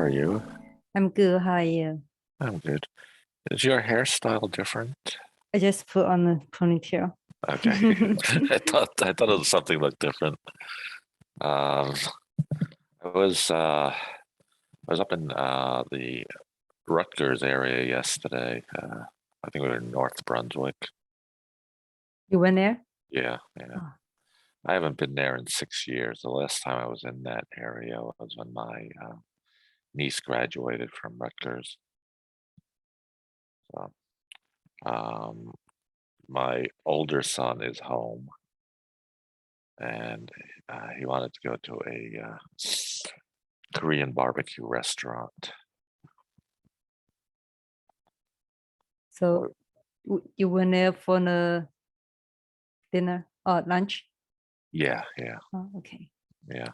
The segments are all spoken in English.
are you? I'm good. How are you? I'm good. Is your hairstyle different? I just put on a ponytail. Okay. I thought it was something looked different. Um, I was up in the Rutgers area yesterday. I think we were in North Brunswick. You went there? Yeah. Oh. I haven't been there in 6 years. The last time I was in that area was when my niece graduated from Rutgers. So, um, my older son is home, and he wanted to go to a Korean barbecue restaurant. So you went there for the dinner or lunch? Yeah. Oh, okay. Yeah.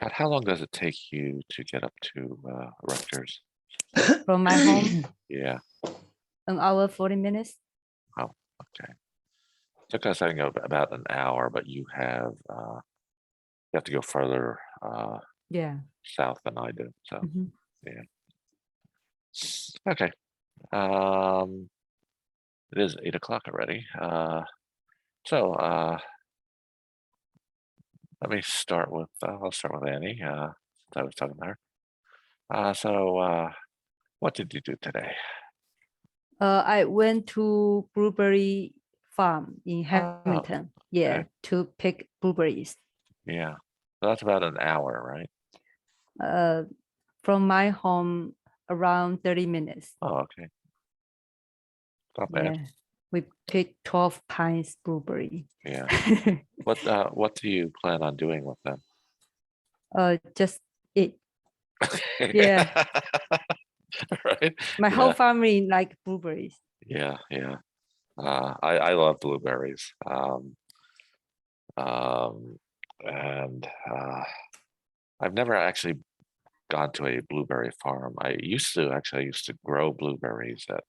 About how long does it take you to get up to Rutgers? From my home, Yeah. an hour, 40 minutes. Oh, okay. Took us, I think, about an hour, but you have to go further Yeah. south than I do. So, Mhm. yeah. Okay. It is 8 o'clock already. So let me start with. I'll start with Annie. Since I was talking to her. So, what did you do today? I went to blueberry farm in Hamilton. Yeah, okay. to pick blueberries. Yeah. So that's about an hour, right? From my home, around 30 minutes. Oh, okay. Not Yeah, bad. we picked 12 pints blueberry. Yeah. What do you plan on doing with them? Just eat. Yeah. Right. My whole family like blueberries. Yeah. I love blueberries. And I've never actually gone to a blueberry farm. I used to grow blueberries at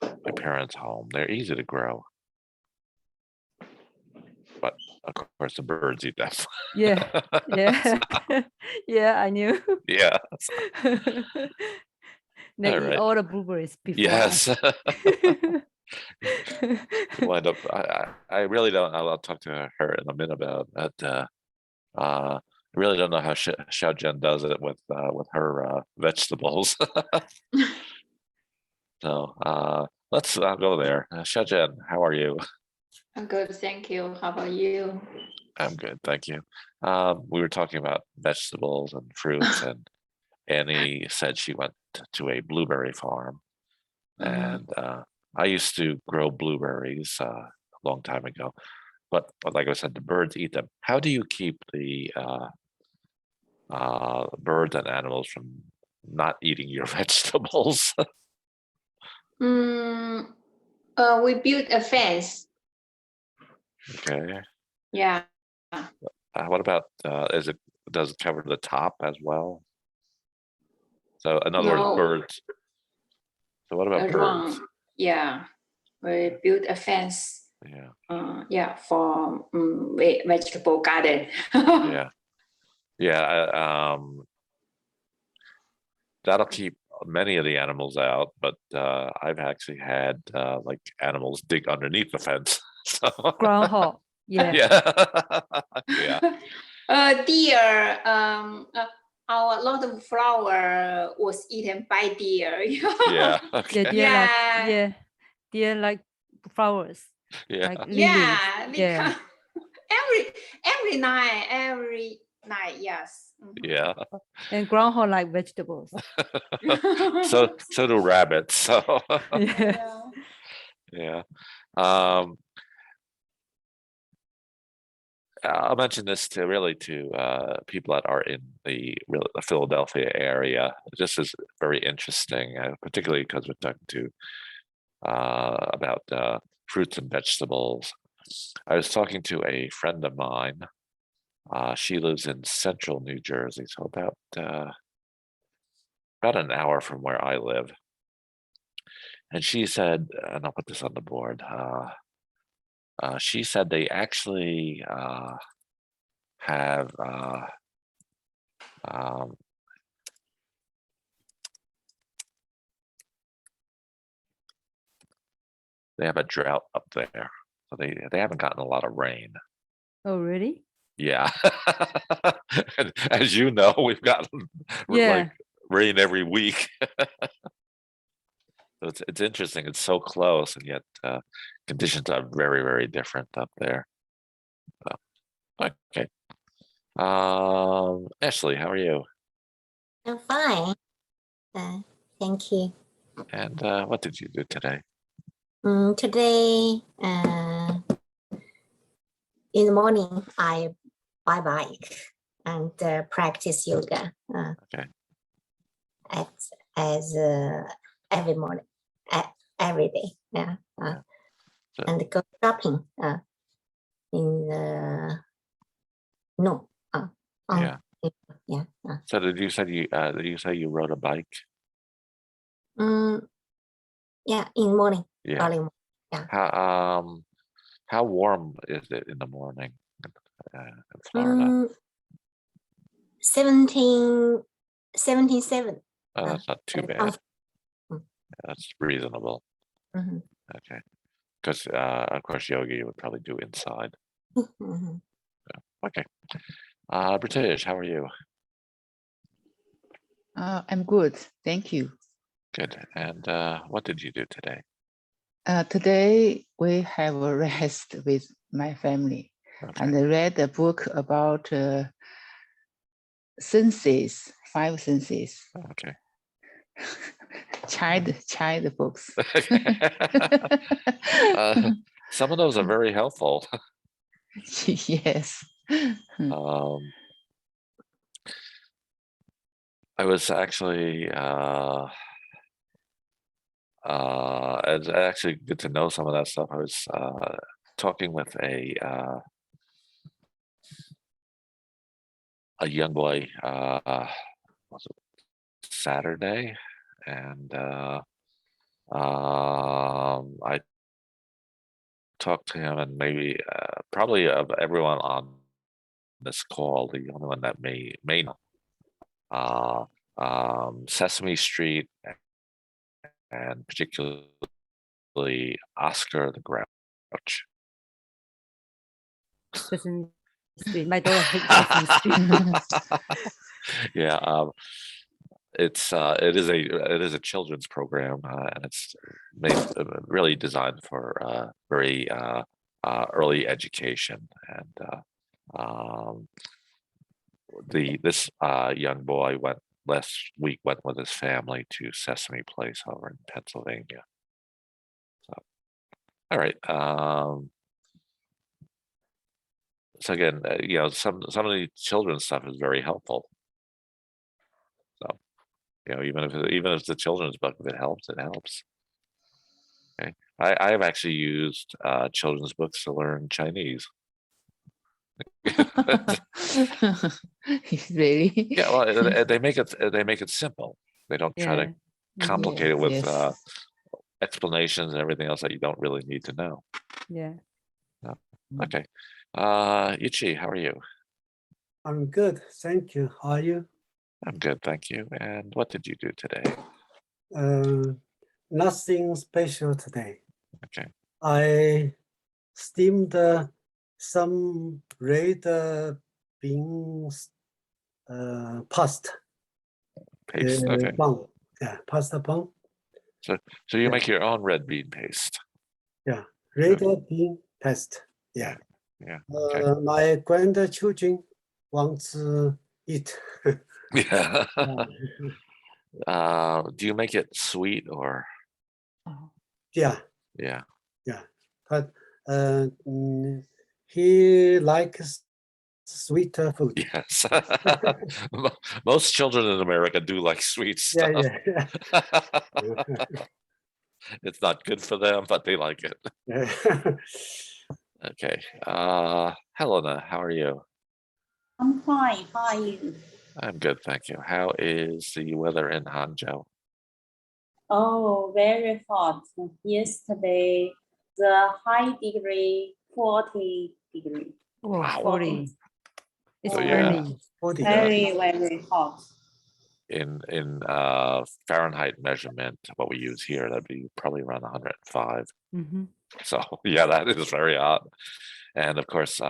my parents' home. They're easy to grow, but of course the birds eat them. Yeah. Yeah, I knew. Yeah. They All eat right. all the blueberries before Yes. us. Wind up. I really don't. I'll talk to her in a minute about that. I really don't know how Xiao Jen does it with her vegetables. So let's go there. Xiao Jen, how are you? I'm good, thank you. How about you? I'm good, thank you. We were talking about vegetables and fruits, and Annie said she went to a blueberry farm, and I used to grow blueberries a long time ago, but like I said, the birds eat them. How do you keep the birds and animals from not eating your vegetables? We built a fence. Okay. Yeah. What about does it cover the top as well? So in other words, birds. So what about birds? Yeah, we built a fence. Yeah. For vegetable garden. Yeah. That'll keep many of the animals out, but I've actually had like animals dig underneath the fence. So. Groundhog. Yeah. Yeah. Deer. Our lot of flower was eaten by deer. Yeah. Okay. Deer like flowers. Yeah. Like lilies. Yeah. Every night. Yes. Yeah. And groundhog like vegetables. So do rabbits. So. Yeah. I'll mention this to people that are in the Philadelphia area. This is very interesting, particularly because we're talking to about fruits and vegetables. I was talking to a friend of mine. She lives in central New Jersey, so about an hour from where I live. And she said, and I'll put this on the board. She said they actually have they have a drought up there, so they haven't gotten a lot of rain. Oh, really? Yeah. And as you know, we've gotten Yeah. like rain every week. So it's interesting. It's so close, and yet conditions are very, very different up there. So, okay. Ashley, how are you? I'm fine. Thank you. And what did you do today? Today, in the morning, I buy bike and practice yoga. Okay. As every morning, every day. Yeah. So- And go shopping. In the no. Yeah. Yeah. So did you say you rode a bike? Yeah. In the morning. Yeah. Early morning. How warm is it in the morning in Florida? 77. Oh, that's not too bad. Yeah, that's reasonable. Mhm. Okay. Because of course yoga you would probably do inside. Mhm. Okay. British, how are you? I'm good, thank you. Good. And what did you do today? Today we have a rest with my family, and I read a book about senses, 5 senses. Okay. Child books. Some of those are very helpful. Yes. I was actually it's actually good to know some of that stuff. I was talking with a young boy was it Saturday, and I talked to him, and maybe probably of everyone on this call, the only one that may know Sesame Street, and particularly Oscar the Grouch. Sesame Street. My daughter hates Sesame Street. Yeah, it is a children's program, and it's really designed for very early education. And this young boy went with his family to Sesame Place over in Pennsylvania. So, all right. So again, some of the children's stuff is very helpful. So, even if the children's book, if it helps, it helps. Okay, I have actually used children's books to learn Chinese. Really? Yeah, well, they make it simple. They don't try to complicate it with Yes. explanations and everything else that you don't really need to know. Yeah. Okay, Yuchi, how are you? I'm good, thank you. How are you? I'm good, thank you. And what did you do today? Nothing special today. Okay. I steamed some red beans pasta. Paste. Okay. Bun. Yeah, pasta bun. So you make your own red bean paste. Yeah, red bean paste. Yeah. Yeah. Okay. My grandchildren want to eat. Yeah. Do you make it sweet or? Yeah. Yeah. Yeah, but he likes sweeter food. Yes. Most children in America do like sweet stuff. Yeah. It's not good for them, but they like it. Yeah. Okay. Helena, how are you? I'm fine. How are you? I'm good, thank you. How is the weather in Hangzhou? Oh, very hot. Yesterday, the high degree 40 degree. Oh, Wow. 40. It's So, yeah. burning. 40. Very, very hot. In Fahrenheit measurement, what we use here, that'd be probably around 105. Mm-hmm. So yeah, that is very hot. And of course,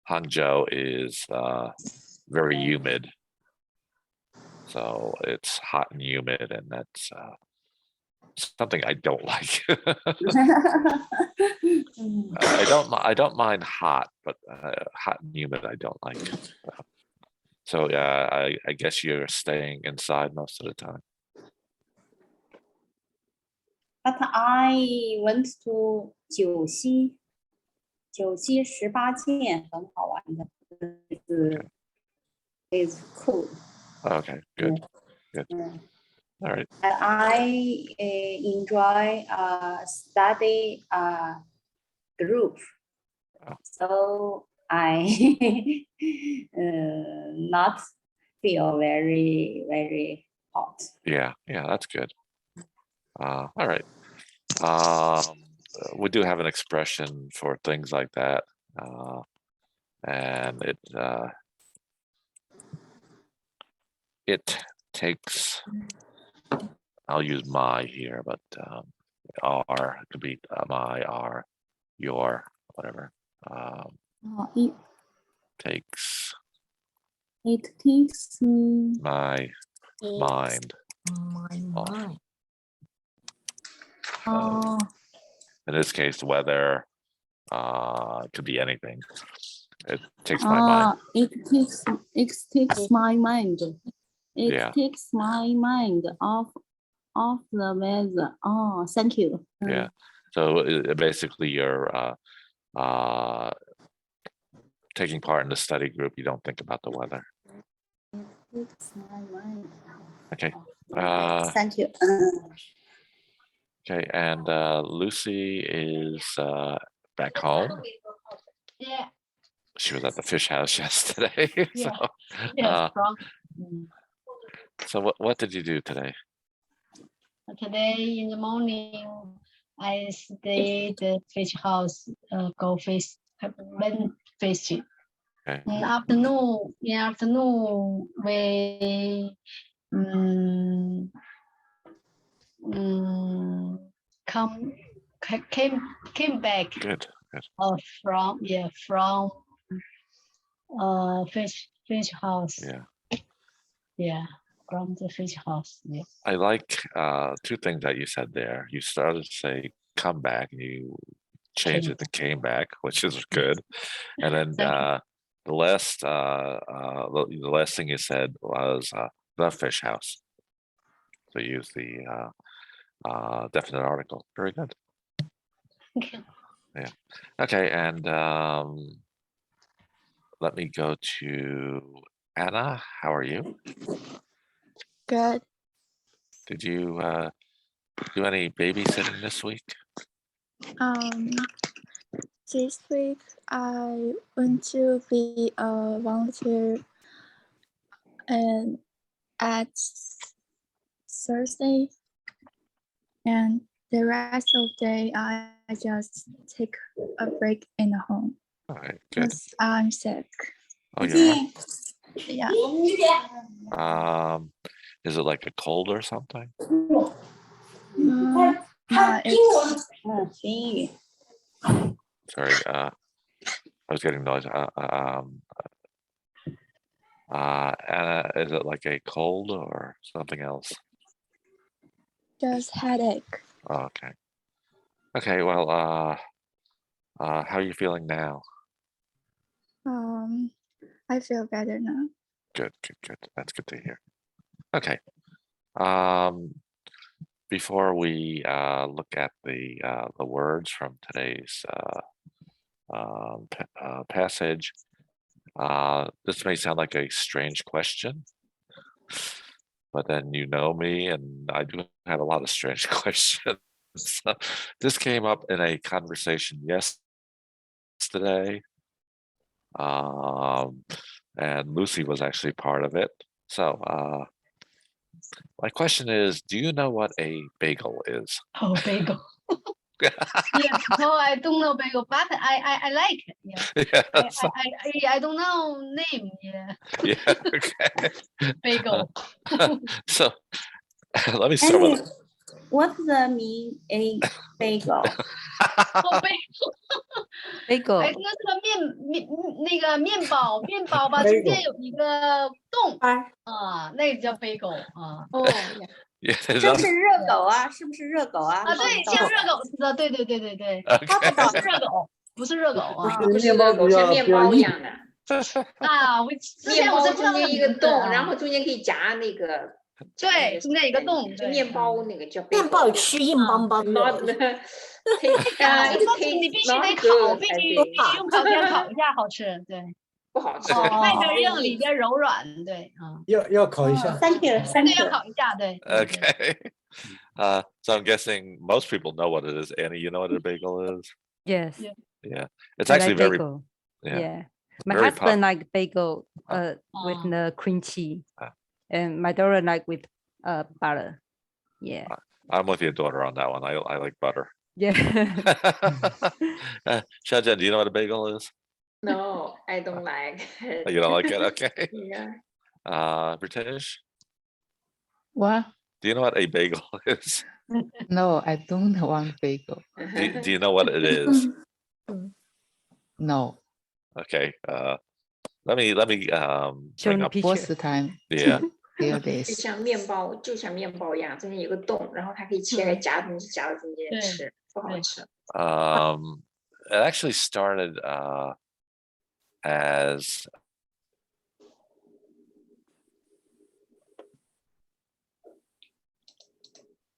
Hangzhou is very humid. So it's hot and humid, and that's something I don't like. I don't mind hot, but hot and humid I don't like. So yeah, I guess you're staying inside most of the time. But I went to 九溪18剑很好玩的，is cool. Okay, good, good. All right. And I enjoy study group. Oh. So I not feel very, very hot. Yeah, that's good. All right. We do have an expression for things like that, and it takes. I'll use my here, but our could be my, our, your, whatever. Takes It takes my mind. My mind. In this case, weather could be anything. It takes my mind. It takes my mind. It Yeah. takes my mind off the weather. Oh, thank you. Yeah. So basically, you're taking part in the study group. You don't think about the weather. It takes my mind. Okay. Thank you. Okay. And Lucy is back home. Yeah. She was at the fish house yesterday. Yeah. So, Yes, so what did you do today? today in the morning, I stayed the fish house, go fish, went fishing. Okay. In afternoon, we came back Good. from fish house. Yeah. From the fish house. Yeah. I like two things that you said there. You started to say come back, and you changed it to came back, which is good. And then the last thing you said was the fish house. So use the definite article. Very good. Thank you. Yeah. Okay. And let me go to Anna. How are you? Good. Did you do any babysitting this week? This week I went to be a volunteer and at Thursday, and the rest of the day I just take a break in the home. All right, good. Because I'm sick. Oh, yeah. Yeah. Is it like a cold or something? It's Sorry, I was getting noise. Anna, is it like a cold or something else? just headache. Oh, okay. Okay, well, how are you feeling now? I feel better now. Good. That's good to hear. Okay. Before we look at the words from today's passage, this may sound like a strange question, but then you know me, and I do have a lot of strange questions. This came up in a conversation yesterday, and Lucy was actually part of it. So my question is, do you know what a bagel is? Oh, bagel. Yeah, because I don't know bagel, but I like it. Yeah. Yeah. So, I don't know name. Yeah. yeah. Okay. Bagel. So let me start with. What's the mean a bagel? 哦，bagel。哎， bagel 那这个面包吧，中间有一个洞啊，那个叫 bagel 啊。哦， Yeah, 是不是热狗啊？是不是热狗啊？啊，对，像热狗似的，对。 Okay. 不是热狗，不是热狗啊。不是热狗，像面包一样的。啊，我之面包前我真不知道中那个名字间一个洞，啊然后中间可以夹那个。对，中间有一个洞，就面包那个叫面包吃硬邦邦的。 Not 你必须得烤，必须用烤箱烤一下好吃，对。不好吃，外边硬里边柔软，对啊。要烤一下。 Thank you, 对， thank 要 you. 烤一下，对。 Okay. So I'm guessing most people know what it is. Annie, you know what a bagel is? Yes. Yeah. Yeah. It's I actually like very, bagel. yeah. Yeah. My Very husband like bagel with Ah. the cream cheese, Ah. and my daughter like with butter. Yeah. I'm with your daughter on that one. I like butter. Yeah. Shajan, do you know what a bagel is? No, I don't like it. You don't like it? Okay. Yeah. British, What? do you know what a bagel is? No, I don't want bagel. Do you know what it is? No. Okay. Let me Show bring the up. What's picture. the time? Yeah. Hear 就 this. 像面包一样，中间有个洞，然后它可以切开夹东西夹到中间吃，不好吃。It actually started as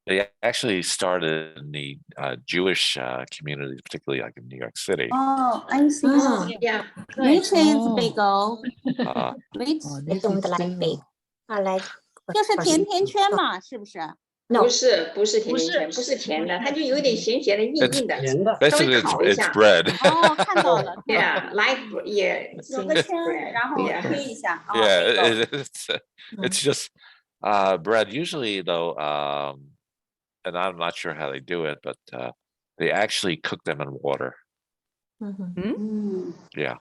they actually started in the Jewish communities, particularly like in New York City. Oh, I see. Yeah. Which is Oh. bagel? Uh, Which Oh, I this don't is like bagel. bagel. I like 就是甜甜圈嘛，是不是？ no 不是甜甜圈，不是甜的，它就有点咸咸的、硬硬的，甜的。稍微 basically, 烤一 it's 下。 bread. 哦，看到了， Yeah, like yeah. 有个圈，然后 Yeah. 推一下。哦 Yeah, bagel it's just bread. Usually, though, and I'm not sure how they do it, but they actually cook them in water. Yeah.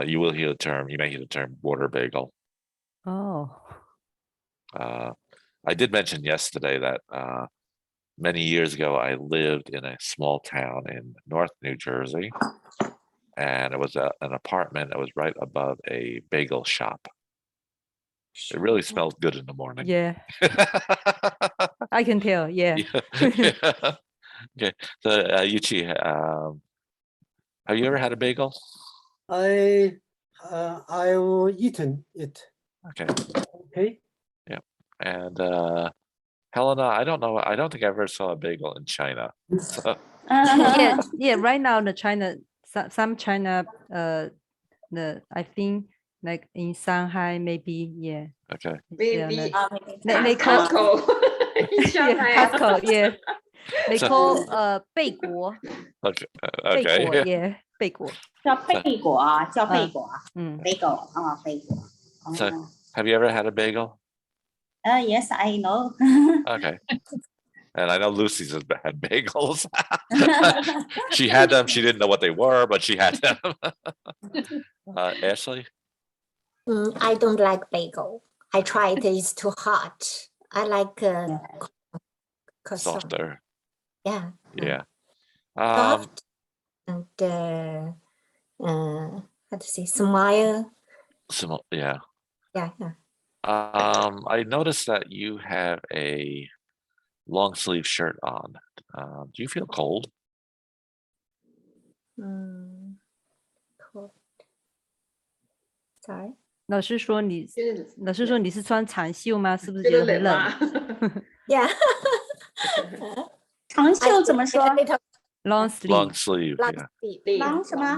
You will hear the term. You may hear the term water bagel. Oh. I did mention yesterday that many years ago I lived in a small town in North New Jersey, and it was an apartment that was right above a bagel shop. It really smelled good in the morning. Yeah. I can tell. Yeah. Yeah. Okay. So Yuchi, have you ever had a bagel? I've eaten it. Okay. Okay. And Helena, I don't know. I don't think I ever saw a bagel in China. So, Yeah. Right now, the China, some China, I think like in Shanghai, maybe. Yeah. okay. Maybe They call Costco. yeah, Costco. Yeah. They call 贝果 Okay. 贝 Okay. 果 yeah 贝果叫贝果啊，叫贝果啊，bagel 啊，贝果。 So, have you ever had a bagel? Yes, I know. Okay. And I know Lucy's has had bagels. She had them. She didn't know what they were, but she had them. Ashley? I don't like bagel. I tried it. It's too hot. I like croissant. Softer. Yeah. Yeah. Soft and how to say smile. Yeah. Yeah. I noticed that you have a long sleeve shirt on. Do you feel cold? Cold. Sorry. 老师说你是穿长袖吗？是不是觉觉得很得冷吗？ Yeah. 长袖怎么说 ？Long Long sleeve. sleeve. Yeah. ？Long 什么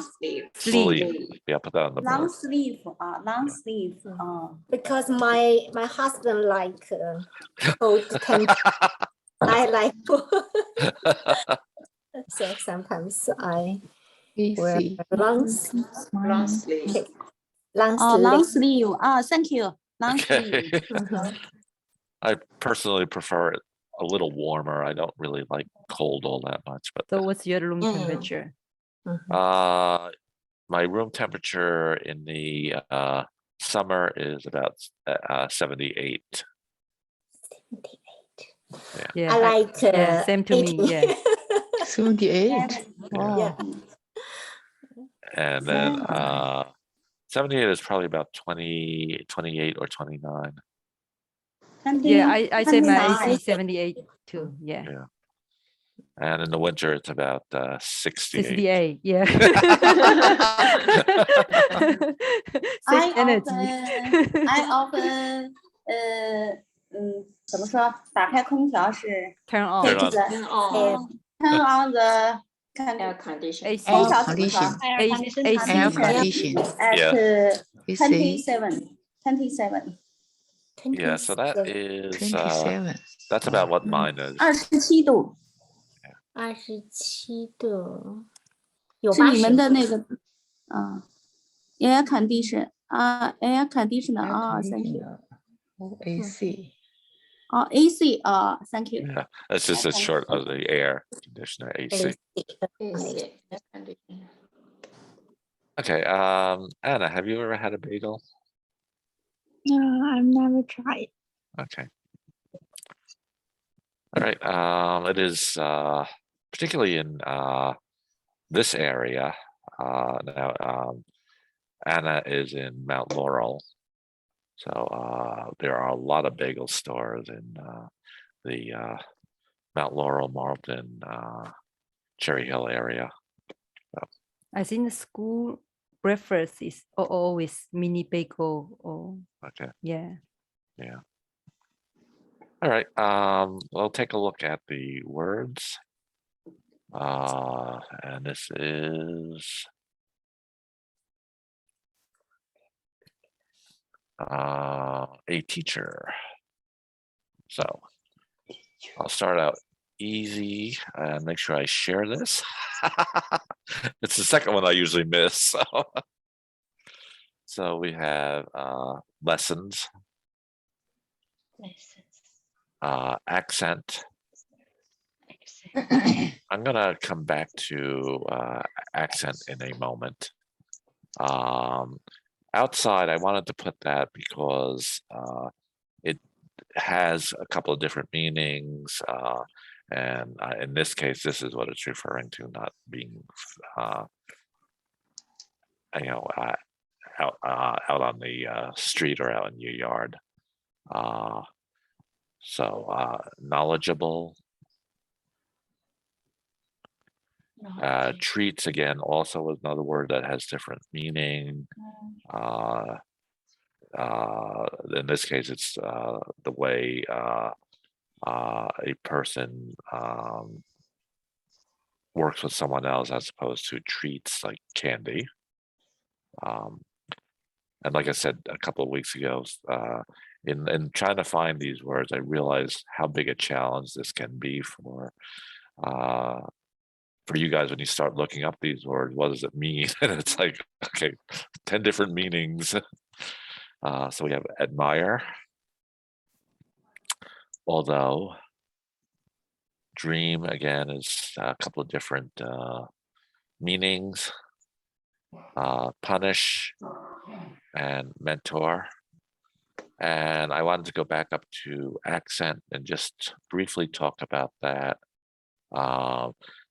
Sleeve. Yeah, put that on the？Long board. sleeve 啊，long sleeve 啊。 Because my husband like cold temperature. I like so sometimes I wear Easy. long Long sleeve. Long sleeve 啊，Thank you. Long Okay. sleeve. I personally prefer it a little warmer. I don't really like cold all that much, but So what's your room Mm. temperature? my room temperature in the summer is about 78. Yeah, I like yeah, same to me. 80. Yeah. 78. Wow. Yeah. And then 78 is probably about 20, 28 or 29. Yeah, I say my 29. AC 78 too. Yeah. Yeah. And in the winter, it's about 68. 68. Yeah. I Same energy. often 怎么说？打开空调是 Turn on. Turn on. Turn on turn on the air condition. AC. 空调怎么说 Condition. AC. Air condition. at AC 27. Yeah, so that is 27. that's about what mine is. 27度， 27度，有是你们80的那个air condition 啊 air conditioner Air 啊 ，thank you conditioner. Oh, AC. 哦 AC 啊 ，thank you Yeah, that's just a short of the air conditioner, AC. AC air condition. Okay, Anna, have you ever had a bagel? No, I've never tried. Okay. All right. It is particularly in this area. Now, Anna is in Mount Laurel, so there are a lot of bagel stores in the Mount Laurel, Marlton, Cherry Hill area. I think the school breakfast is always mini bagel or Okay. yeah. Yeah. All right. We'll take a look at the words. And this is a teacher. So I'll start out easy and make sure I share this. It's the second one I usually miss. So we have lessons, accent. I'm gonna come back to accent in a moment. Outside, I wanted to put that because it has a couple of different meanings, and in this case, this is what it's referring to, not being, out on the street or out in your yard. So knowledgeable. Treats again also is another word that has different meaning. In this case, it's the way a person works with someone else as opposed to treats like candy. And like I said a couple of weeks ago, in trying to find these words, I realized how big a challenge this can be for you guys when you start looking up these words. What does it mean? And it's like, okay, 10 different meanings. So we have admire, although, dream again is a couple of different meanings, punish and mentor. And I wanted to go back up to accent and just briefly talk about that.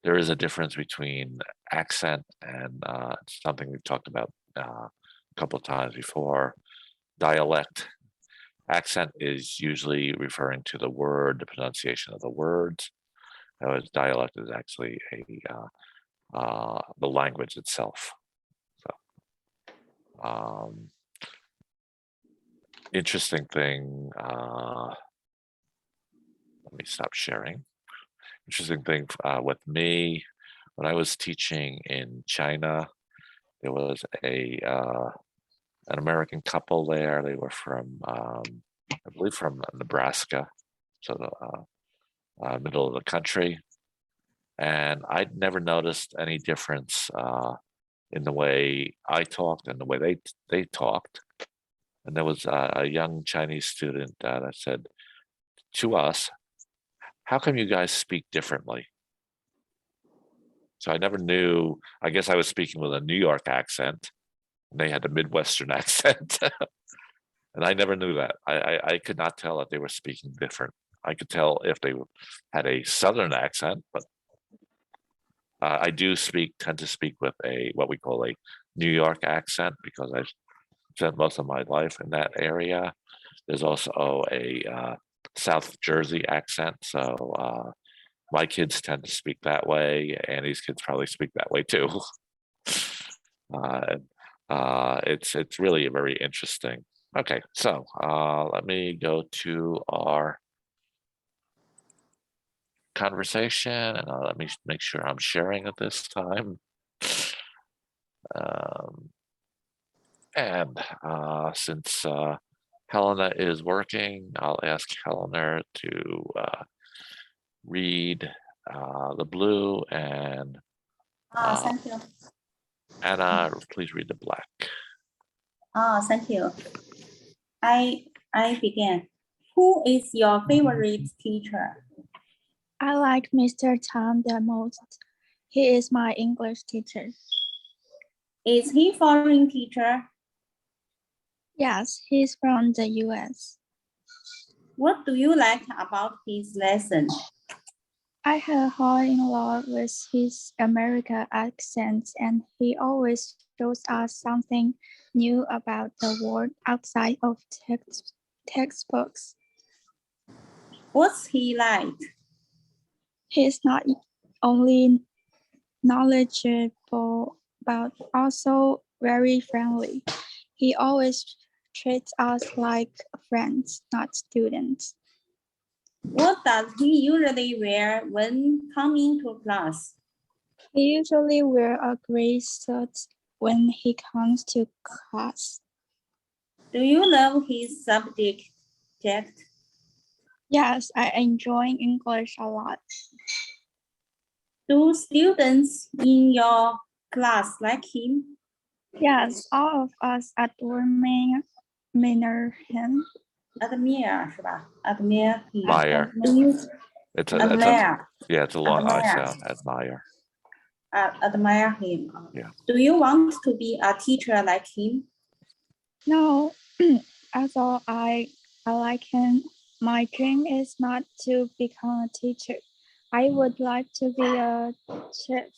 There is a difference between accent and something we've talked about a couple of times before, dialect. Accent is usually referring to the word, the pronunciation of the words, whereas dialect is actually the language itself. So, interesting thing. Let me stop sharing. Interesting thing with me, when I was teaching in China, there was an American couple there. They were from, I believe, from Nebraska, so the middle of the country. And I'd never noticed any difference in the way I talked and the way they talked. And there was a young Chinese student that said to us, how come you guys speak differently? So I never knew, I guess I was speaking with a New York accent, and they had a Midwestern accent. And I never knew that. I could not tell that they were speaking different. I could tell if they had a Southern accent, but I do tend to speak with what we call a New York accent because I've spent most of my life in that area. There's also a South Jersey accent. So my kids tend to speak that way. Annie's kids probably speak that way too. It's really very interesting. Okay, so let me go to our conversation and let me make sure I'm sharing at this time. Since Helena is working, I'll ask Helena to read the blue and Thank you. Anna, please read the black. Thank you. I begin. Who is your favorite teacher? I like Mr. Tan the most. He is my English teacher. Is he foreign teacher? Yes, he's from the US. What do you like about his lesson? I have fallen in love with his American accent, and he always shows us something new about the world outside of textbooks. What's he like? He's not only knowledgeable, but also very friendly. He always treats us like friends, not students. What does he usually wear when coming to class? He usually wears a gray suit when he comes to class. Do you love his subject? Yes, I enjoy English a lot. Do students in your class like him? Yes, all of us admire him. Admire 是吧? Admire him. Admire. It's a long I sound. Admire. Admire him. Yeah. Do you want to be a teacher like him? No, although I like him, my dream is not to become a teacher. I would like to be a chef.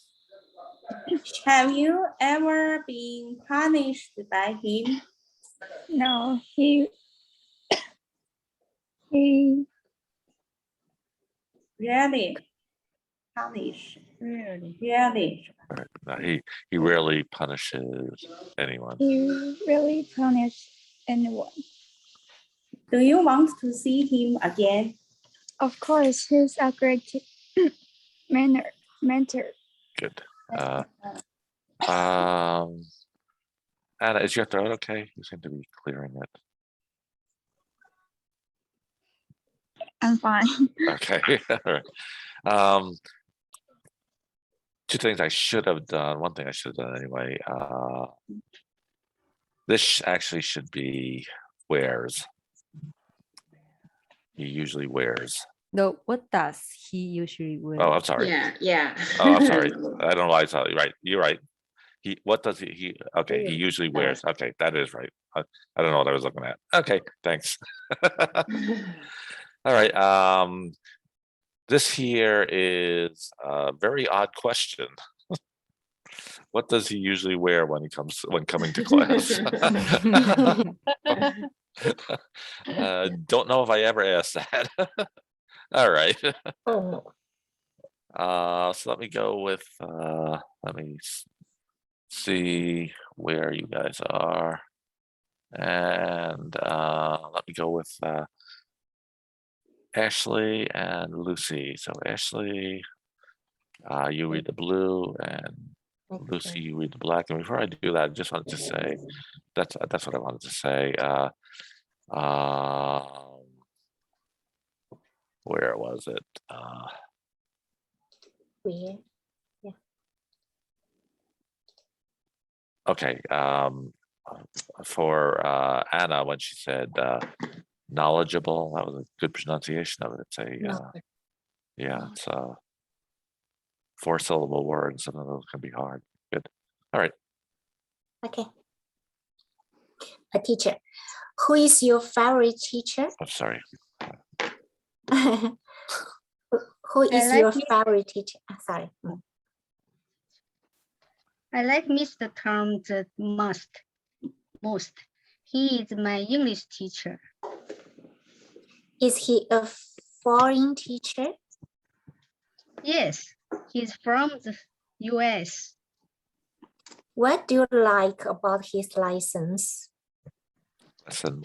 Have you ever been punished by him? No, he Really? Punish? Really? Really? Right. No, he rarely punishes anyone. He really punish anyone. Do you want to see him again? Of course, he's a great mentor. Good. Anna, is your throat okay? You seem to be clearing it. I'm fine. Okay. All right. Two things I should have done. One thing I should have done anyway. This actually should be wears. He usually wears. No, what does he usually wear? Oh, I'm sorry. Yeah. Oh, I'm sorry. I don't know why I saw you. Right. You're right. What does he okay, he usually wears. Okay, that is right. I don't know what I was looking at. Okay, thanks. All right. This here is a very odd question. What does he usually wear when coming to class? Don't know if I ever asked that. All right. Oh no. So let me go with let me see where you guys are. And let me go with Ashley and Lucy. So Ashley, you read the blue, and Lucy, you read the black. And before I do that, I just wanted to say that's what I wanted to say. Where was it? Okay. For Anna, when she said knowledgeable, that was a good pronunciation of it. It's a Yeah, it's 4-syllable words. Some of those can be hard. Good. All right. Okay. A teacher. Who is your favorite teacher? I'm sorry. Who is like your Miss- favorite teacher? Sorry. I like Mr. Tom the most. He is my English teacher. Is he a foreign teacher? Yes, he's from the US. What do you like about his license? Listen.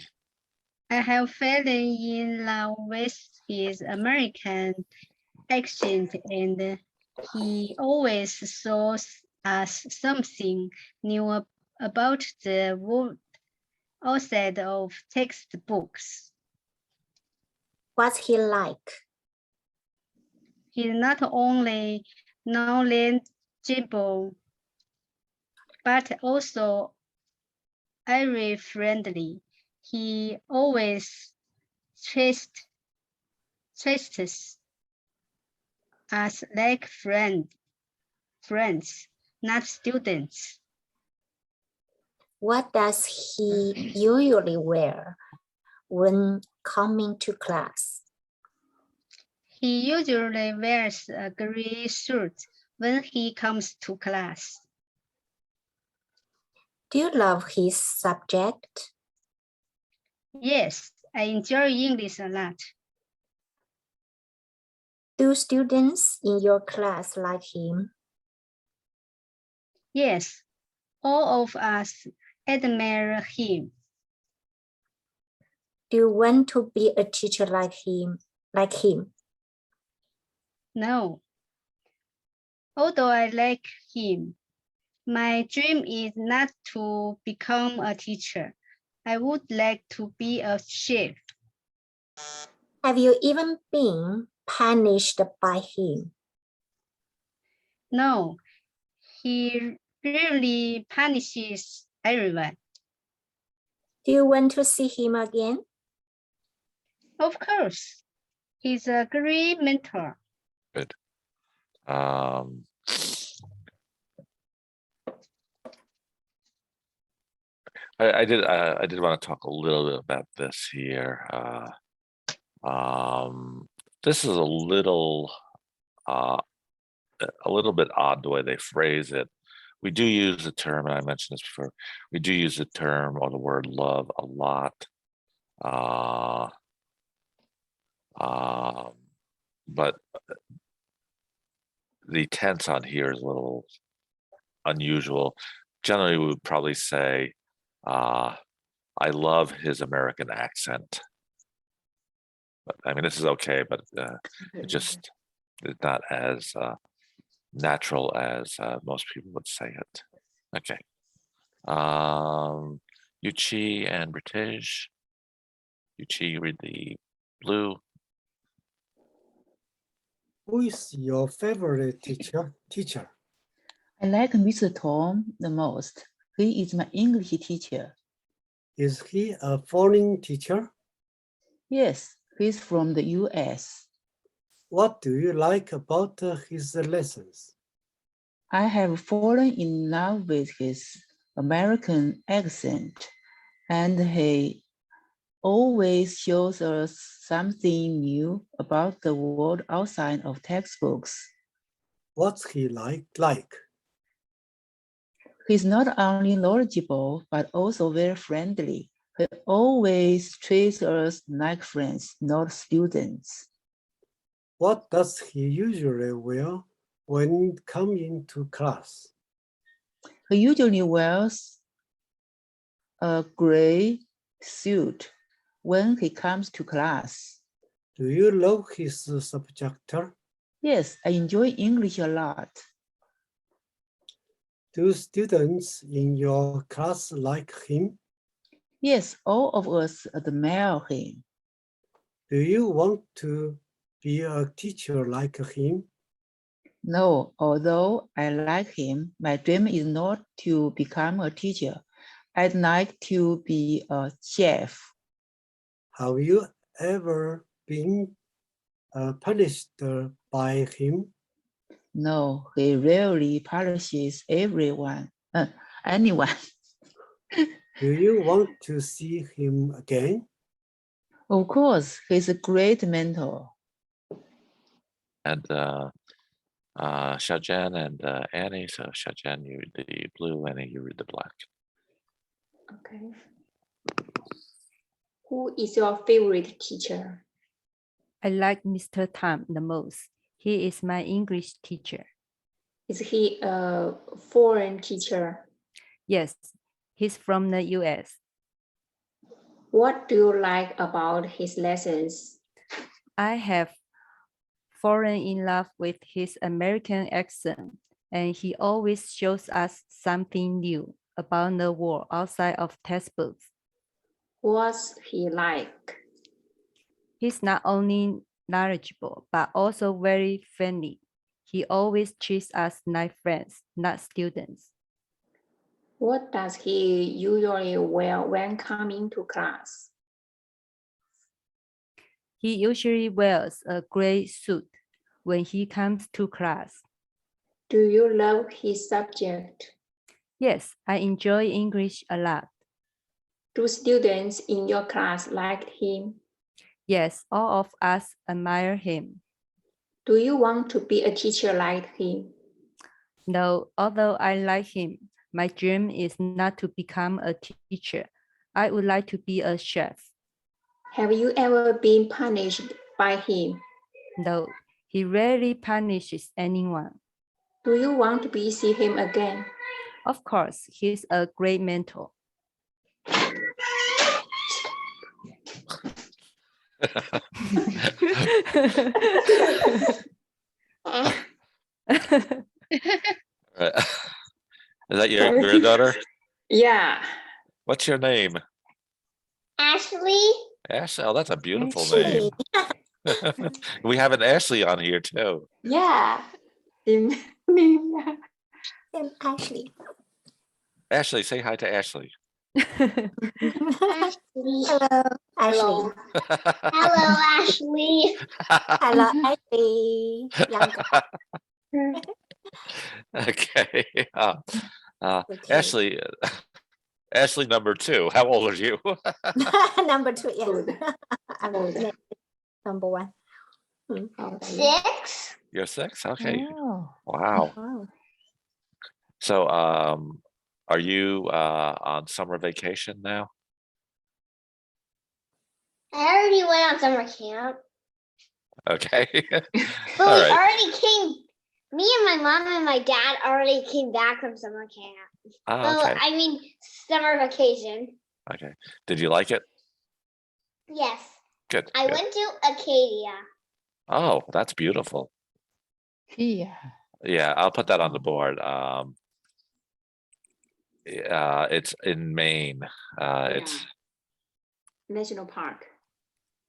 I have fallen in love with his American accent, and he always shows us something new about the world outside of textbooks. What's he like? He's not only knowledgeable, but also very friendly. He always trusts us like friends, not students. What does he usually wear when coming to class? He usually wears a gray shirt when he comes to class. Do you love his subject? Yes, I enjoy English a lot. Do students in your class like him? Yes, all of us admire him. Do you want to be a teacher like him? No. Although I like him, my dream is not to become a teacher. I would like to be a chef. Have you even been punished by him? No, he really punishes everyone. Do you want to see him again? Of course, he's a great mentor. Good. I did want to talk a little bit about this here. This is a little bit odd the way they phrase it. We do use the term, and I mentioned this before, we do use the term or the word love a lot. But the tense on here is a little unusual. Generally, we would probably say, I love his American accent. But, I mean, this is okay, but it just is not as natural as most people would say it. Okay. Yuchi and British. Yuchi, you read the blue. Who is your favorite teacher? I like Mr. Tom the most. He is my English teacher. Is he a foreign teacher? Yes, he's from the US. What do you like about his lessons? I have fallen in love with his American accent, and he always shows us something new about the world outside of textbooks. What's he like? He's not only knowledgeable, but also very friendly. He always treats us like friends, not students. What does he usually wear when coming to class? He usually wears a gray suit when he comes to class. Do you love his subject? Yes, I enjoy English a lot. Do students in your class like him? Yes, all of us admire him. Do you want to be a teacher like him? No, although I like him, my dream is not to become a teacher. I'd like to be a chef. Have you ever been punished by him? No, he rarely punishes anyone. Do you want to see him again? Of course, he's a great mentor. And Xiaojian and Annie. So Xiaojian, you read the blue, Annie, you read the black. Okay. Who is your favorite teacher? I like Mr. Tam the most. He is my English teacher. Is he a foreign teacher? Yes, he's from the US. What do you like about his lessons? I have fallen in love with his American accent, and he always shows us something new about the world outside of textbooks. What's he like? He's not only knowledgeable, but also very friendly. He always treats us like friends, not students. What does he usually wear when coming to class? He usually wears a gray suit when he comes to class. Do you love his subject? Yes, I enjoy English a lot. Do students in your class like him? Yes, all of us admire him. Do you want to be a teacher like him? No, although I like him, my dream is not to become a teacher. I would like to be a chef. Have you ever been punished by him? No, he rarely punishes anyone. Do you want to see him again? Of course, he's a great mentor. Is that your granddaughter? Yeah. What's your name? Ashley. Ashley. Oh, that's a beautiful Ashley. name. We have an Ashley on here too. Yeah. I'm Ashley. Ashley, say hi to Ashley. Hello, Hello. Ashley. Hello, Ashley. Hello, Ashley. Younger. Okay. Okay. Ashley, Ashley number 2. How old are you? Number 2, yes. I'm number 1. 6. You're 6? Okay. Oh, Wow. Wow. So are you on summer vacation now? I already went on summer camp. Okay. But All we right. already came. Me and my mom and my dad already came back from summer camp. Ah, okay. I mean, summer vacation. Okay. Did you like it? Yes. Good. I good. went to Acadia. Oh, that's beautiful. yeah. Yeah, I'll put that on the board. It's in Maine. It's National Park,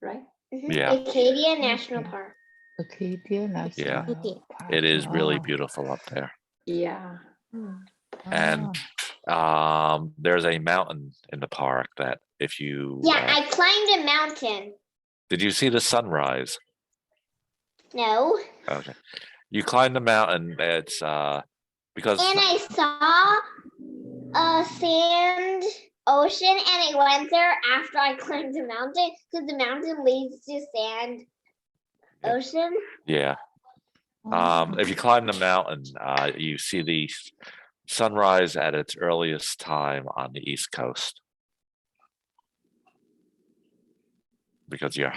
right? Yeah. Acadia National Okay. Park. Acadia National Park. it is really Oh, beautiful up there. Yeah. And there's a mountain in the park that if you Yeah, I climbed a mountain. did you see the sunrise? No. Okay. You climb the mountain, it's because And I saw a sand ocean, and I went there after I climbed the mountain because the mountain leads to sand Yeah. ocean. yeah. oh. If you climb the mountain, you see the sunrise at its earliest time on the East Coast. Because Yes,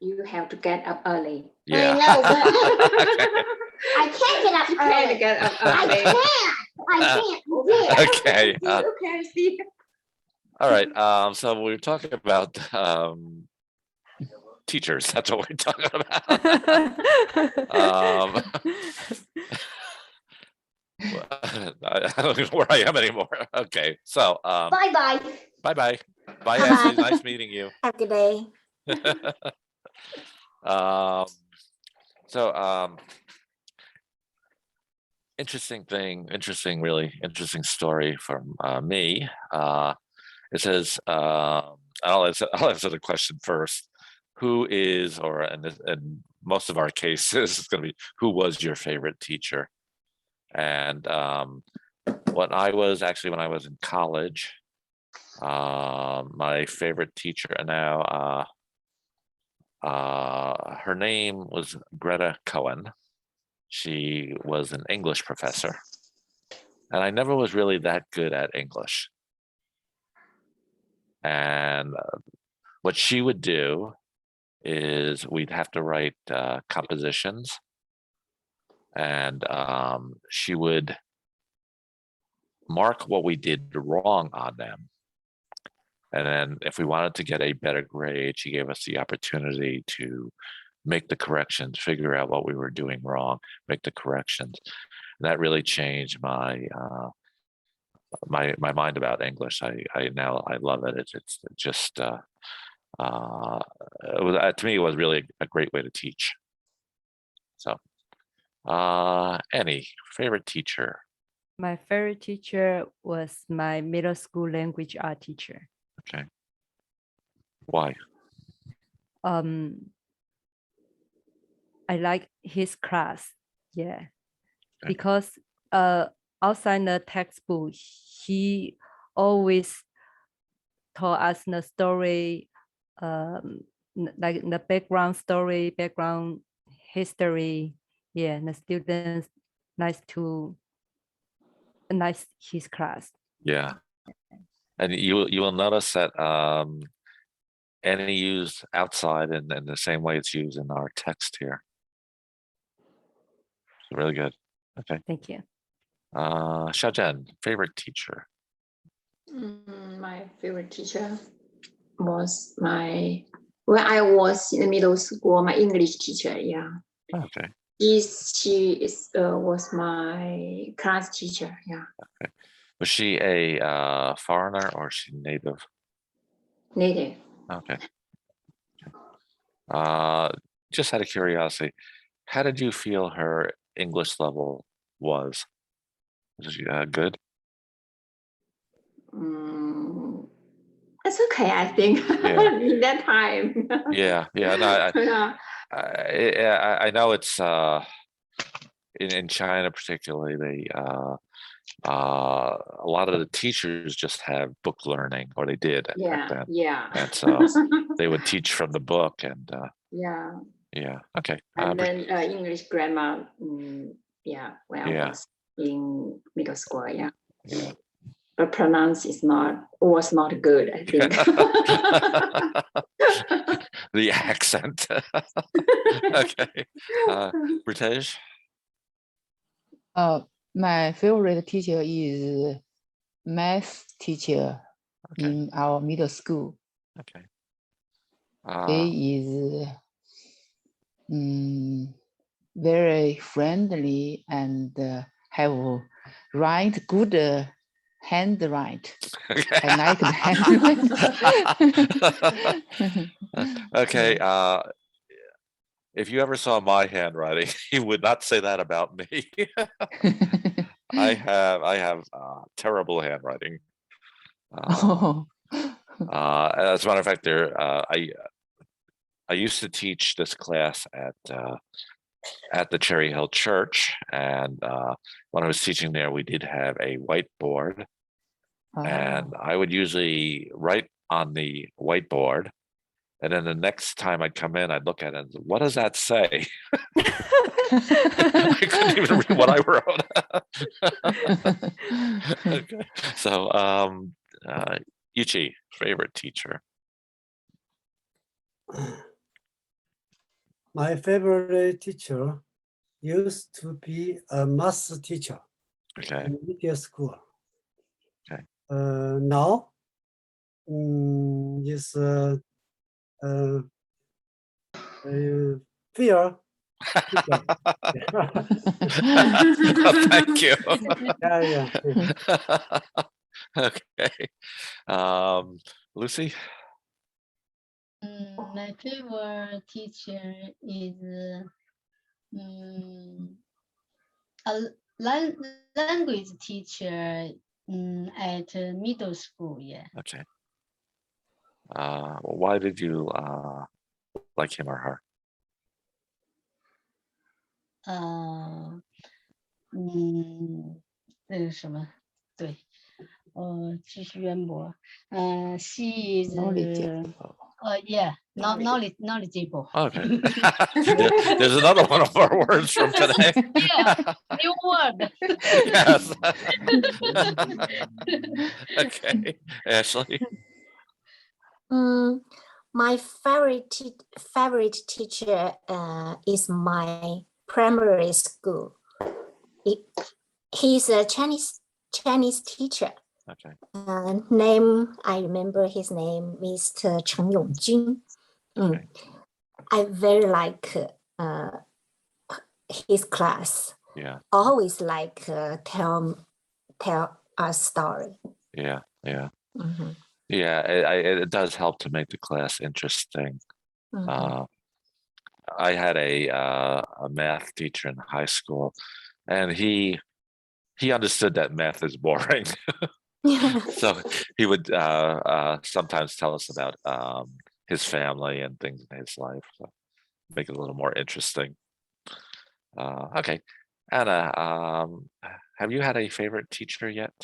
you have to get up early. yeah. I know, but Okay. I can't get up You early. can't get up I early. can't. I can't. Okay. Okay, see. All right. So we're talking about teachers. That's what we're talking about. I don't know where I am anymore. Okay. So Bye bye. bye. Bye, Bye-bye. Ashley. Nice meeting you. Have a good day. Really interesting story from me. It says, I'll answer the question first. who is, or in most of our cases, it's going to be who was your favorite teacher? And when I was in college, my favorite teacher now, her name was Greta Cohen. She was an English professor, and I never was really that good at English. And what she would do is we'd have to write compositions, and she would mark what we did wrong on them. And then if we wanted to get a better grade, she gave us the opportunity to make the corrections, figure out what we were doing wrong, make the corrections. And that really changed my my mind about English. I now love it. It's just it was, to me, it was really a great way to teach. So any favorite teacher? My favorite teacher was my middle school language art teacher. Okay. Why? I like his class. Yeah. Okay. Because outside the textbook, he always taught us the story, like the background story, background history. Yeah, the students like his class. Yeah. And you will notice that any used outside in the same way it's used in our text here. It's really good. Okay. Thank you. Xiaozhen, favorite teacher? My favorite teacher was when I was in the middle school, my English teacher. Yeah. Okay. She was my class teacher. Yeah. Okay. Was she a foreigner or is she native? Native. Okay. Just out of curiosity, how did you feel her English level was? Was she good? It's okay, I think. Yeah. In that time. Yeah. No, Yeah. I know it's in China particularly, they a lot of the teachers just have book learning, or they did back then. Yeah. And so they would teach from the book, and Yeah. yeah. Okay. And then English grammar. Yeah. When I was in middle school. Yeah. Yeah. But pronounce was not good, I think. The accent. Okay. British. My favorite teacher is math teacher in our middle school. Okay. He is very friendly and have good handwrite. I like the handwriting. Okay. If you ever saw my handwriting, you would not say that about me. I have terrible handwriting. As a matter of fact, I used to teach this class at the Cherry Hill Church, and when I was teaching there, we did have a whiteboard, and I would usually write on the whiteboard, and then the next time I'd come in, I'd look at it and say, what does that say? I couldn't even read what I wrote. Okay. So Yuchi, favorite teacher? My favorite teacher used to be a math teacher in middle school. Okay. Now is fear. Thank you. Yeah. Okay. Lucy? My favorite teacher is a language teacher at middle school. Yeah. Okay. Why did you like him or her? 那个什么，对，知识渊博，she is knowledgeable. Okay. There's another one of our words from today. Yeah, new word. Yes. Okay, Ashley. My favorite teacher is my primary school. He's a Chinese teacher. Okay. I remember his name, Mr. Chen Yongjun. Okay. I very like his class. Yeah. Always like tell a story. Yeah. Mm-hmm. Yeah, it does help to make the class interesting. Mm-hmm. I had a math teacher in high school, and he understood that math is boring. So he would sometimes tell us about his family and things in his life, so make it a little more interesting. Okay, Anna, have you had a favorite teacher yet?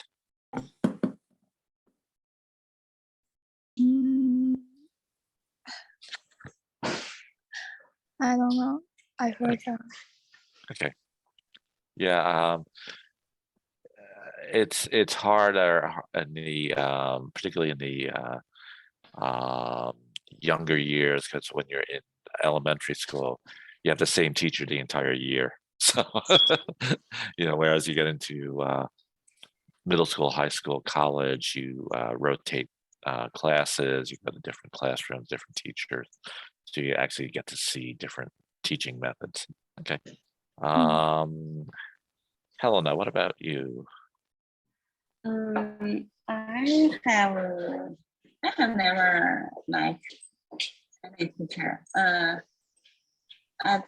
I don't know. I forgot. Okay. Yeah, it's harder in the particularly in the younger years, because when you're in elementary school, you have the same teacher the entire year. So whereas you get into middle school, high school, college, you rotate classes, you go to different classrooms, different teachers, so you actually get to see different teaching methods. Okay. Helena, what about you? I have never liked any teacher. At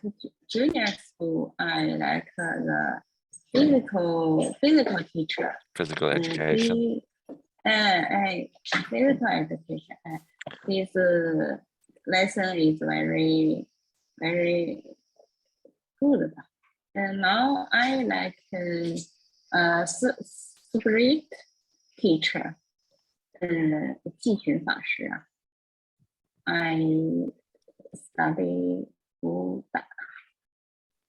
junior school, I like the physical teacher. Physical education. Physical education. His lesson is very, very good. And now I like Street teacher. 寄群法师啊。I study 佛法，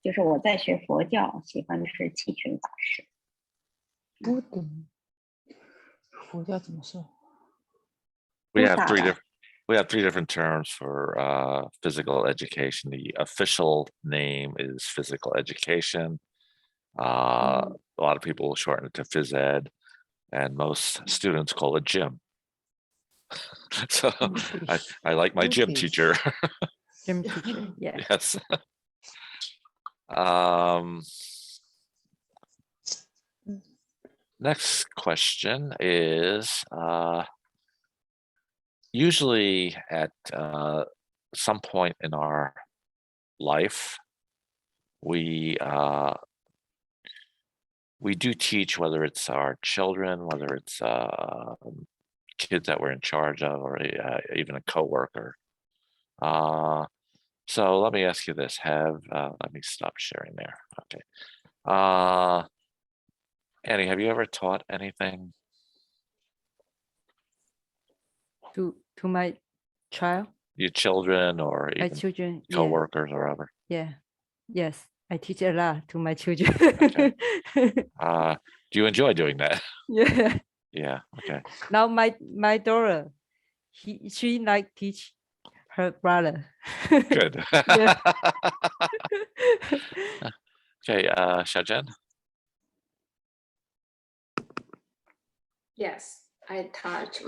就是我在学佛教，喜欢的是寄群法师。不懂，佛教怎么说？ We have three different terms for physical education. The official name is physical education. A lot of people shorten it to phys ed, and most students call it gym. So I like my gym teacher. Gym teacher, yeah. Yes. Next question is, usually at some point in our life, we do teach, whether it's our children, whether it's kids that we're in charge of, or even a coworker. So let me ask you this: let me stop sharing there. Okay. Annie, have you ever taught anything To my child? your children or My even children, yeah. coworkers or whatever? Yeah. Yes, I teach a lot to my children. Okay. Do you enjoy doing that? Yeah. Yeah. Okay. Now my daughter, she like teach her brother. Good. Yeah. Okay, Xiaozhen? Yes, I taught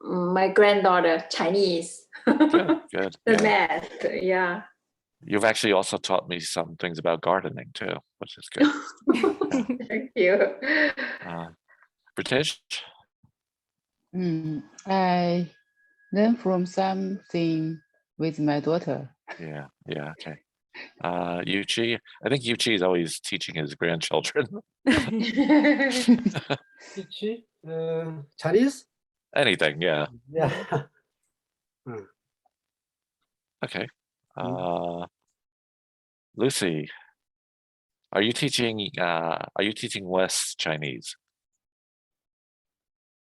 my granddaughter Chinese. Good. The Yeah. math, yeah. You've actually also taught me some things about gardening too, which is good. Thank you. British? I learn from something with my daughter. Yeah, okay. Yuchi, I think Yuchi is always teaching his grandchildren. Chinese? Anything, yeah. Yeah. Okay. Lucy, are you teaching Wes Chinese?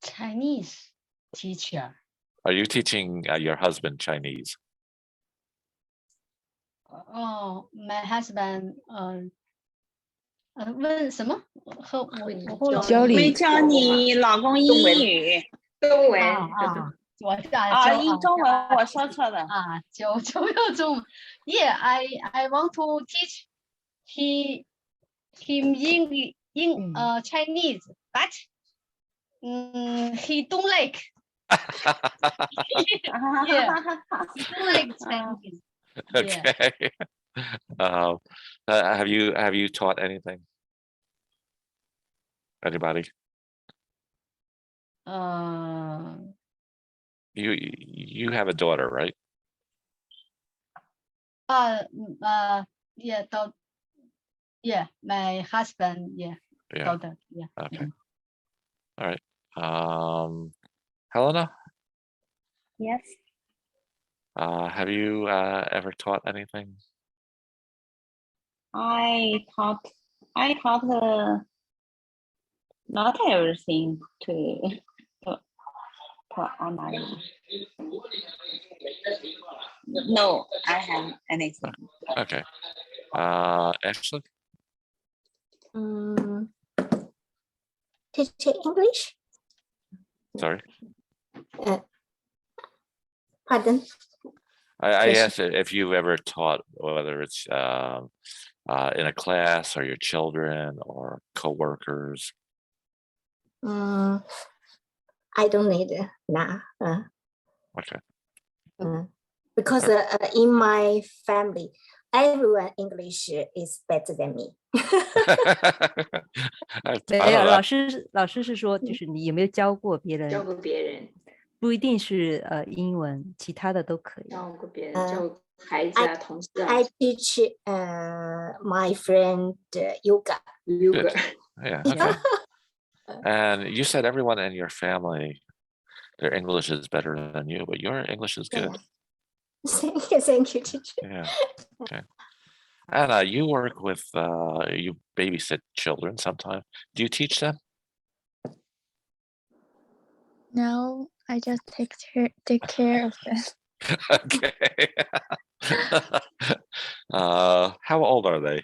Chinese teacher. Are you teaching your husband Chinese? Oh, my husband 问什么？和我教你会教你老公英语。中文我中文我说错了。就用中文。Yeah, I want to teach him Chinese, but he don't like. Yeah, he don't like Chinese. Okay. Have you taught anything? Anybody? You have a daughter, right? Yeah, my husband, daughter, Okay. All right. Helena? Yes. Have you ever taught anything? I taught not everything to online. No, I have anything. Okay. Ashley? Teach English? Sorry. Pardon? I asked if you ever taught, whether it's in a class or your children or coworkers. I don't need it now. Okay. Because in my family, everyone English is better than me. 没有，老师是说，就是你有没有教过别人？教过别人，不一定是英文，其他的都可以。教过别人，教孩子啊，同事啊。I teach my friend yoga. Good. Yeah. Okay. And you said everyone in your family, their English is better than you, but your English is good. Thank you, teacher. Yeah. Okay. Anna, you work with you babysit children sometimes. Do you teach them? No, I just take care of them. Okay. How old are they?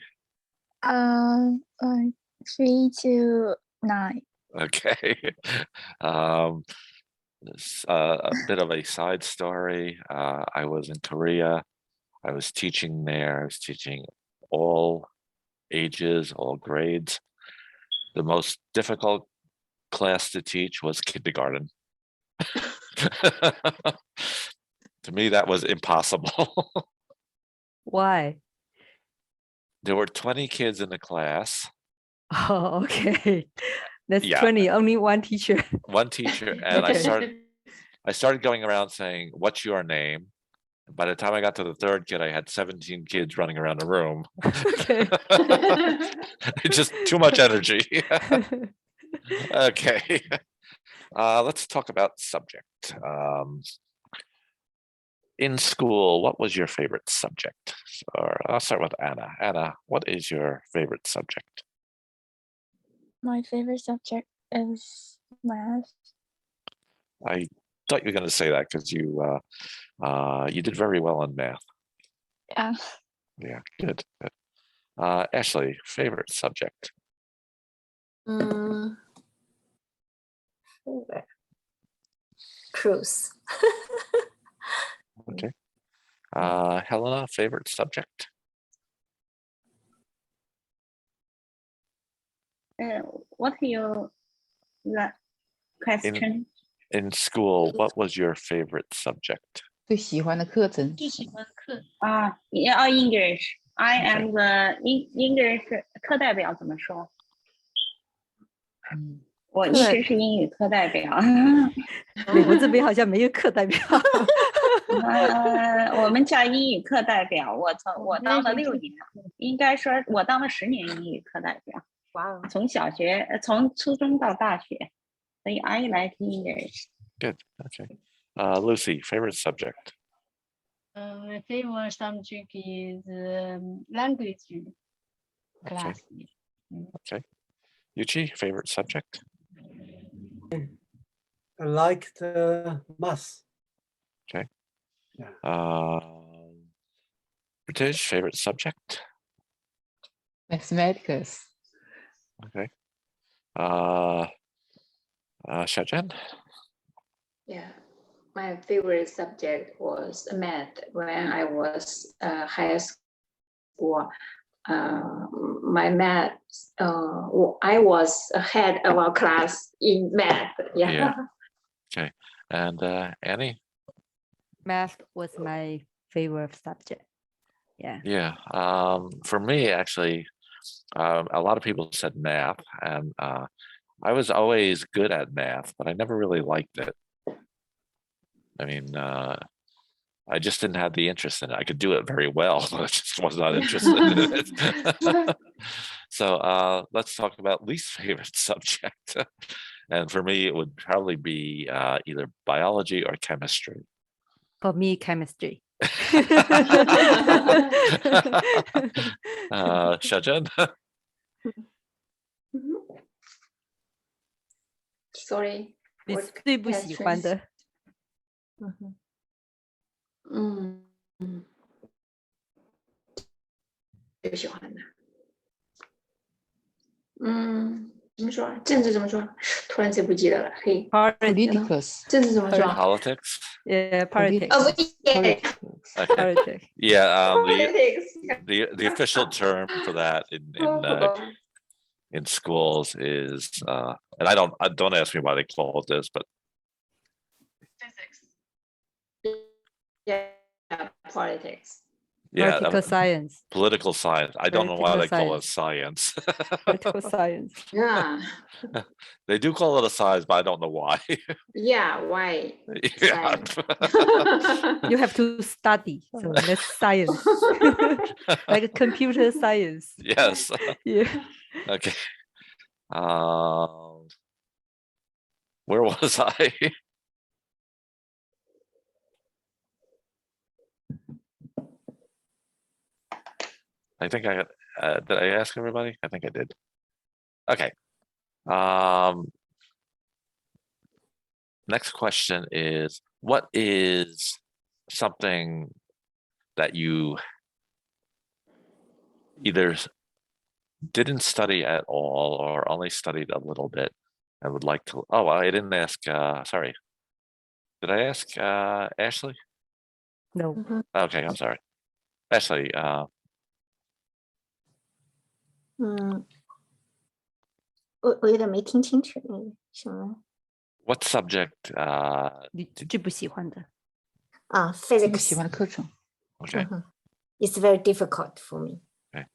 Like 3 to 9. Okay. A bit of a side story. I was in Korea. I was teaching there. I was teaching all ages, all grades. The most difficult class to teach was kindergarten. To me, that was impossible. Why? There were 20 kids in the class. Oh, okay. That's Yeah. 20, only one teacher. One teacher, and Okay. I started going around saying, "What's your name?" By the time I got to the third kid, I had 17 kids running around the room. Okay. Just too much energy. Okay. Let's talk about subject. In school, what was your favorite subject? Or I'll start with Anna. Anna, what is your favorite subject? My favorite subject is math. I thought you were going to say that because you did very well in math. Yeah. Yeah, good. Ashley, favorite subject? Favorite. Cruise. Okay. Helena, favorite subject? What your question? In school, what was your favorite subject? 最喜欢的课程。English. I am the English 课代表，怎么说？我一直是英语课代表。美国这边好像没有课代表。我们叫英语课代表。我当了6年，应该说我当了10年英语课代表。Wow. 从初中到大学，所以 I like English. Good. Okay. Lucy, favorite subject? My favorite subject is language class. Okay. Yuchi, favorite subject? I like the math. Okay. Yeah. British, favorite subject? Mathematics. Okay. Shajan? Yeah, my favorite subject was math when I was high school. My math, I was ahead of our class in math. Yeah. Okay. And Annie? Math was my favorite subject. Yeah. Yeah. For me, actually, a lot of people said math, and I was always good at math, but I never really liked it. I mean, I just didn't have the interest in it. I could do it very well, but I just was not interested in it. So let's talk about least favorite subject. And for me, it would probably be either biology or chemistry. For me, chemistry. Shajan? Sorry. 你 what 最不喜欢的 最喜欢的，怎么说？政治怎么说？突然间不记得了。嘿， Politicals. 政治怎么说 Politics? Yeah, politics. 哦，不记得。 Okay. Politics. Yeah, Politics. the official term for that in schools is and I don't ask me why they call it this, but Yeah, politics. yeah, Political science. political science. I don't know why they Political call it science. Political science. Yeah. They do call it a science, but I don't know why. Yeah, why? Yeah. You have to study. So that's science. Like a computer science. Yes. Yeah. Okay. Where was I? I think I did I ask everybody? I think I did. Okay. Next question is, what is something that you either didn't study at all or only studied a little bit and would like to? Oh, I didn't ask. Sorry. Did I ask Ashley? No. Okay, I'm sorry. Ashley, 我有点没听清楚那个什么 what subject? 你最不喜欢的 不喜 physics. 欢的课程。 Okay. It's very difficult for me. Okay.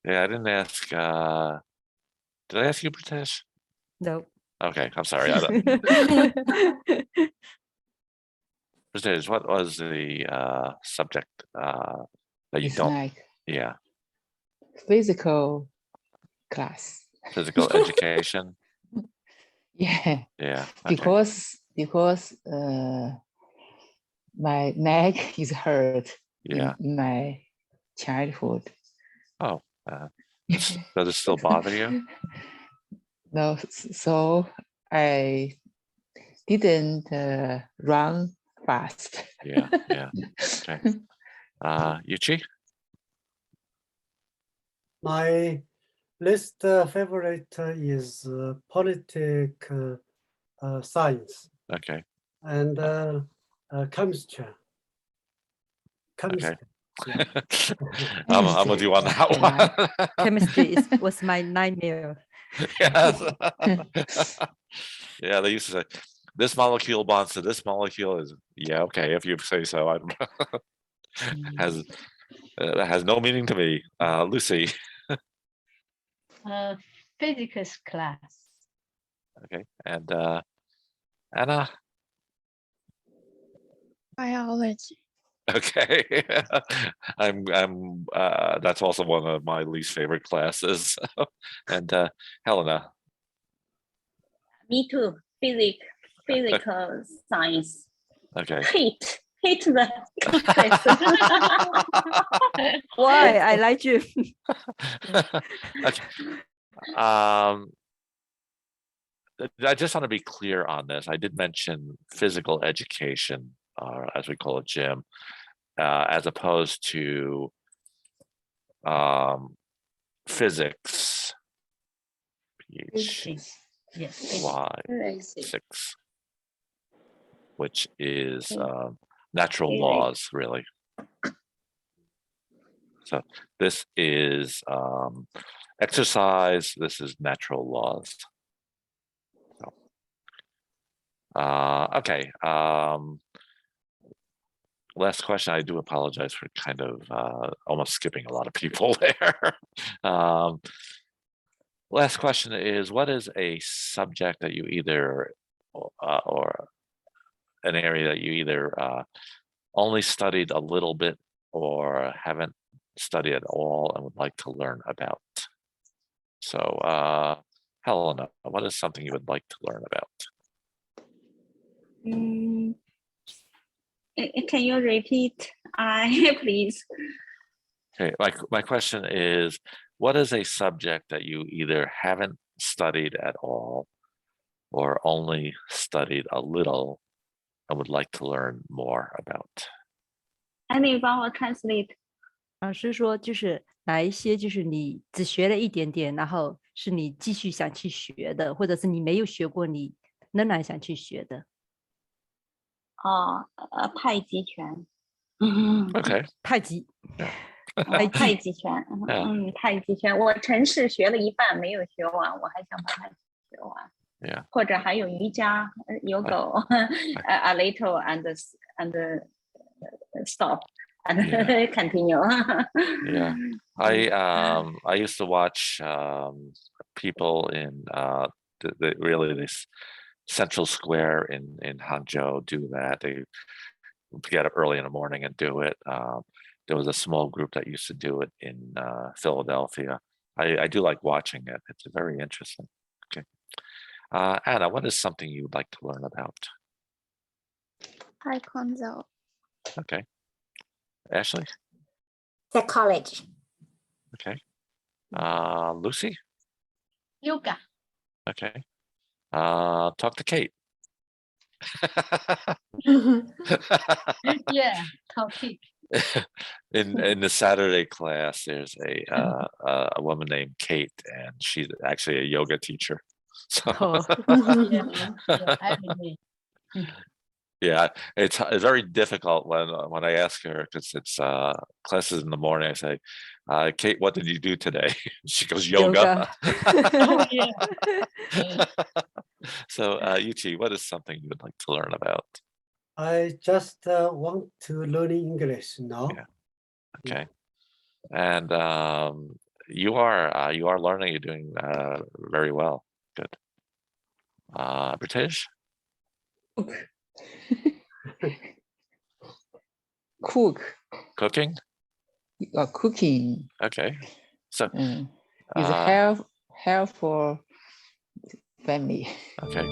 Yeah, I didn't ask. Did I ask you, Pritesh? No. Okay, I'm sorry. Pritesh, what was the subject that you don't? Like Yeah, physical class. physical education. Yeah, Yeah. Okay. because my neck is hurt Yeah. in my childhood. Oh, does it still bother you? No, so I didn't run fast. Yeah. Yeah. Okay. Yuchi? My least favorite is political science Okay. and chemistry. Chemistry. I'm with you on that one. Chemistry was my nightmare. Yes. Yeah, they used to say this molecule bonds to this molecule is okay if you say so. I don't know. Has no meaning to me. Lucy. Physics class. Okay, and Anna. Biology. Okay. I'm that's also one of my least favorite classes. And Helena. Me too. Physical science. Okay. Hate the Chris. Why? I like you. Okay. I just want to be clear on this. I did mention physical education, as we call it, gym, as opposed to physics. Yes. Physics, which is natural laws, really. So this is exercise. This is natural laws. So, okay. Last question. I do apologize for kind of almost skipping a lot of people there. Last question is, what is a subject that you either or an area that you either only studied a little bit or haven't studied at all and would like to learn about? So Helena, what is something you would like to learn about? Can you repeat, please? Okay, my question is, what is a subject that you either haven't studied at all or only studied a little and would like to learn more about? 你帮我 translate。老师说，就是哪一些就是你只学了一点点，然后是你继续想去学的，或者是你没有学过，你仍然想去学的。太极拳。Okay. 太极。太极拳。太极拳，我城市学了一半没有学完，我还想把它学完。Yeah. 或者还有瑜伽，yoga, a little and stop and continue. Yeah, I used to watch people in really this Central Square in Hangzhou do that. They get up early in the morning and do it. There was a small group that used to do it in Philadelphia. I do like watching it. It's very interesting. Okay. Anna, what is something you would like to learn about? Taekwondo. Okay. Ashley? Psychology. Okay. Lucy? Yoga. Okay. Talk to Kate. Yeah, topic. In the Saturday class, there's a woman named Kate, and she's actually a yoga teacher. So yeah, it's very difficult when I ask her, because it's classes in the morning. I say, Kate, what did you do today? She goes, yoga. Oh, yeah. So Yuchi, what is something you would like to learn about? I just want to learn English now. Yeah. Okay. And you are learning. You're doing very well. Good. British? Cooking? Cooking. Okay. So is help for family. Okay.